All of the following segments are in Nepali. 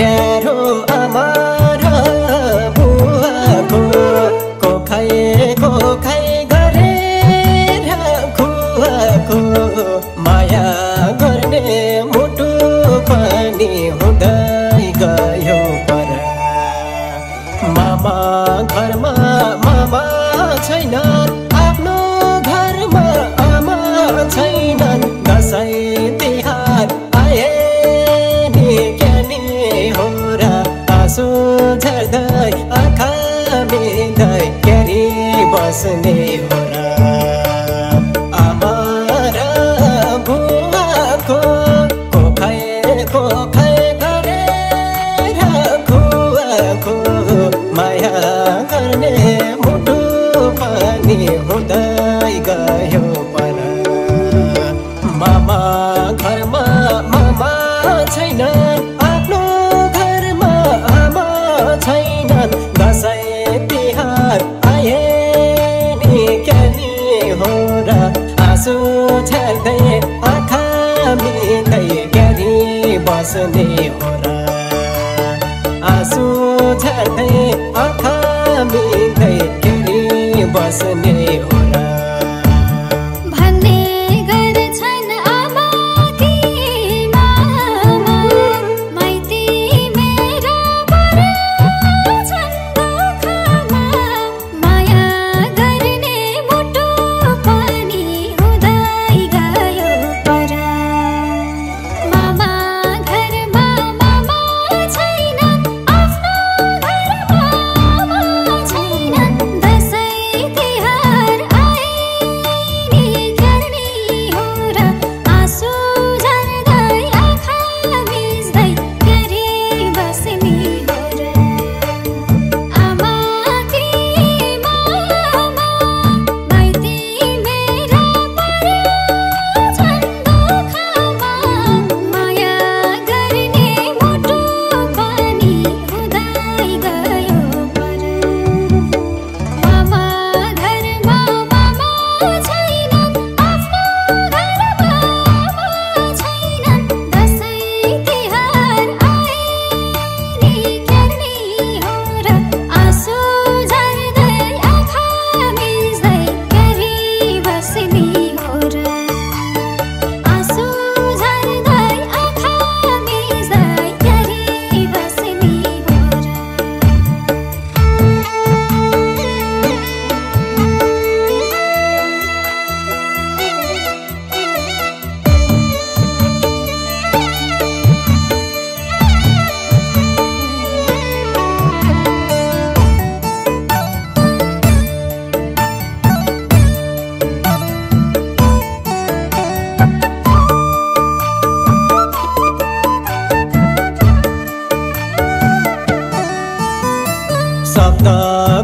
प्यारो आमार बुवाको कोखै गरेर खुवाको माया गर्ने मुटु पनि हुँदै गयो पर मामा घरमा मामा छैनन् आफ्नो घरमा आमा छैनन् दसैँ तिहार आए नि के नि हो र आँसु झर्दै आँखा मिल्दै क्यारी बस्ने हो र आमा र बुवाको कोखै गरेर खुवाको माया गर्ने मुटु पनि हुँदै गयो पर मामा घरमा मामा छैनन् आफ्नो घरमा आमा छैनन् दसैँ तिहार आए नि के नि हो र आँसु झर्दै आँखा मिल्दै क्यारी बस्ने हो र आँसु झर्दै आँखा मिल्दै क्यारी बस्ने हो र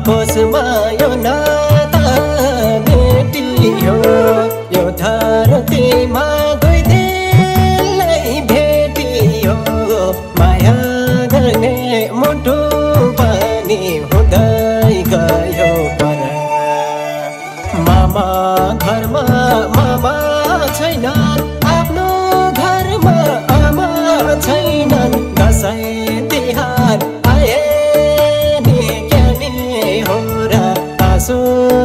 कोसमा यो नाता भेटियो यो धरतीमा दुई दिनलाई भेटियो माया गर्ने मुटु पनि हुँदै गयो पर मामा घरमा मामा छैनन् आफ्नो घरमा आमा छैनन् दसैँ तिहार आए आँसु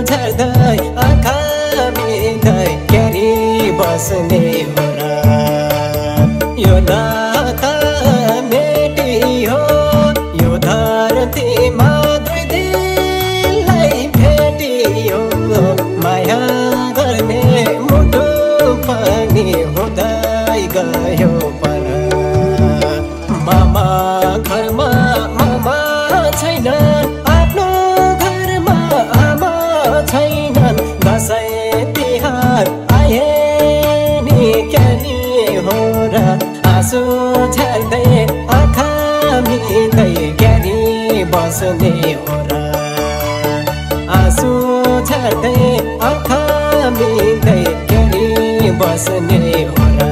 झर्दै आँखा मिल्दै क्यारी बस्ने हो र यो नाता मेटियो यो धरतीमा दुई दिनलाई भेटियो माया गर्ने मुटु पनि हुँदै गयो पर मामा घरमा मामा छैनन् आफ्नो घरमा आमा छैनन् दसैँ तिहार आए नि के नि हो र आँसु झर्दै आँखा मिल्दै क्यारी बस्ने हो र आँसु झर्दै आँखा मिल्दै क्यारी बस्ने हो र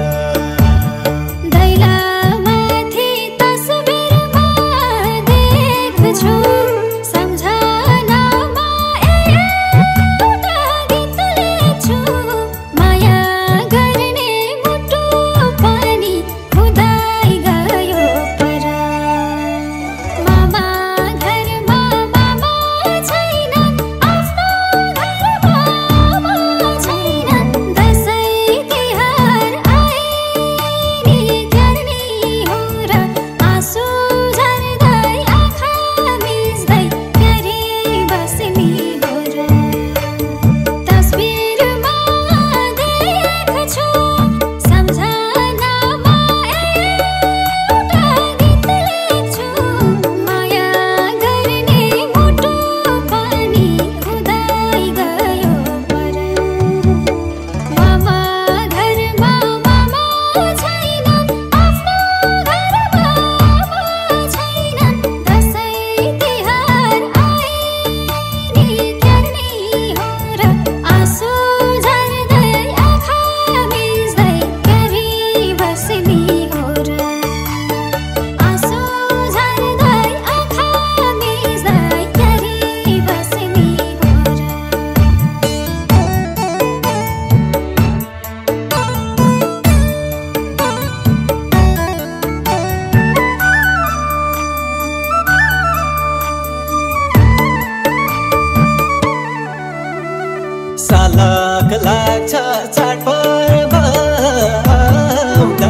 घुमाउँदा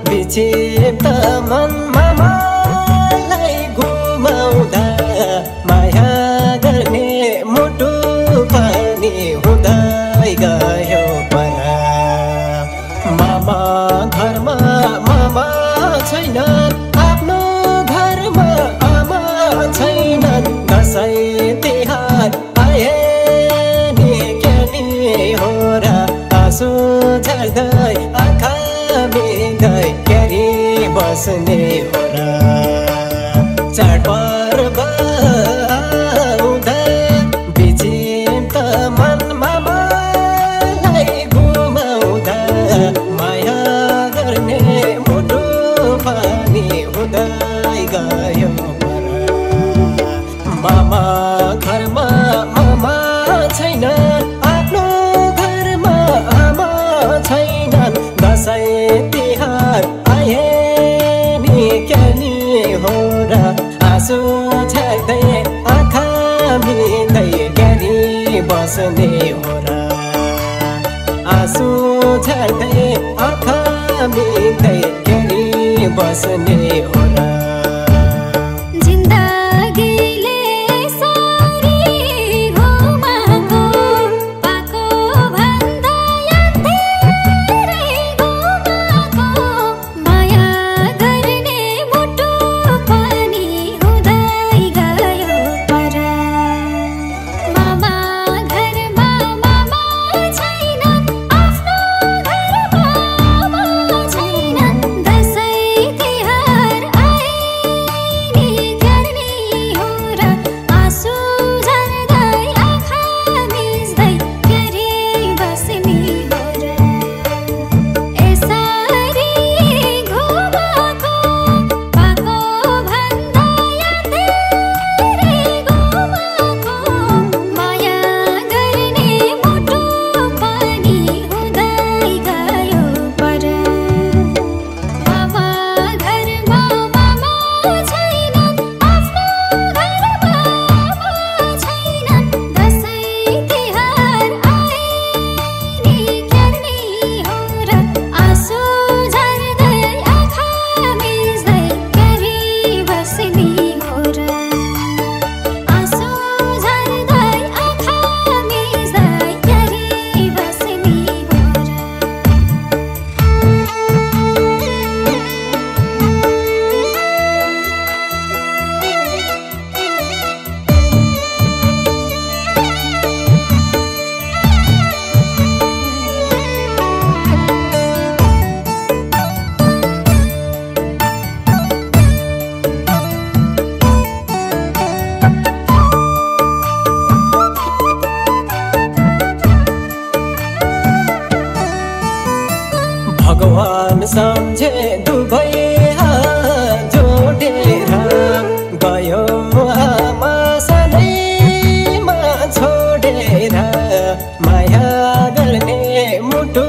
विक्षिप्त मनमा मलाई घुमाउँदा माया गर्ने मुटु पनि हुँदै गयो पर मामा घरमा मामा छैन आफ्नो घरमा आमा छैनन् दसैँ तिहार आए नि के नि हो र आँसु झर्दै आँखा भिज्दै क्यारी बस्ने हो र चाडपर्व आउँदा विक्षिप्त मनमा मलाई घुमाउँदा माया गर्ने मुटु पनि हुँदै गयो पर मामा घरमा मामा छैन आफ्नो घरमा आमा छैनन् दसैँ तिहार आए नि के नि हो र आँसु झर्दै आँखा भिज्दै क्यारी बस्ने हो र आँसु झर्दै आँखा भिज्दै क्यारी बस्ने हो र भगवान सम्झे दुवै हात जोडेर गयो आमा सधैँमा छोडेर माया गर्ने मुटु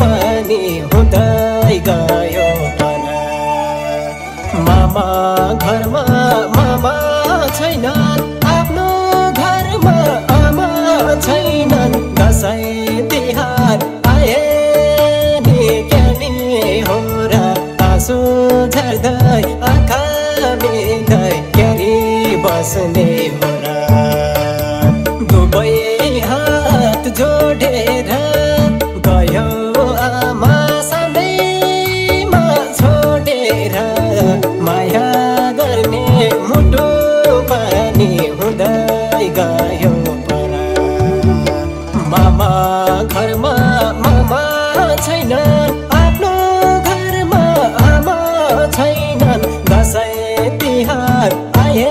पनि हुँदै गयो पर मामा घरमा मामा छैनन् आफ्नो घरमा आमा छैनन् दसैँ तिहार आए हो र आँसु झर्दै आँखा भिज्दै क्यारी बस्ने हो र दुवै हात जोडेर गयो आमा सधैँमा छोडेर माया गर्ने मुटु पनि हुँदै गयो पर मामा घरमा मामा छैन दसैँ तिहार आए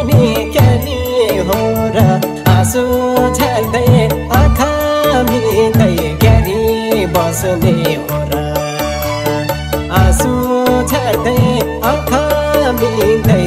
नि के नि हो र आँसु झर्दै आँखा भिज्दै क्यारी बस्ने हो र आँसु झर्दै आँखा भिज्दै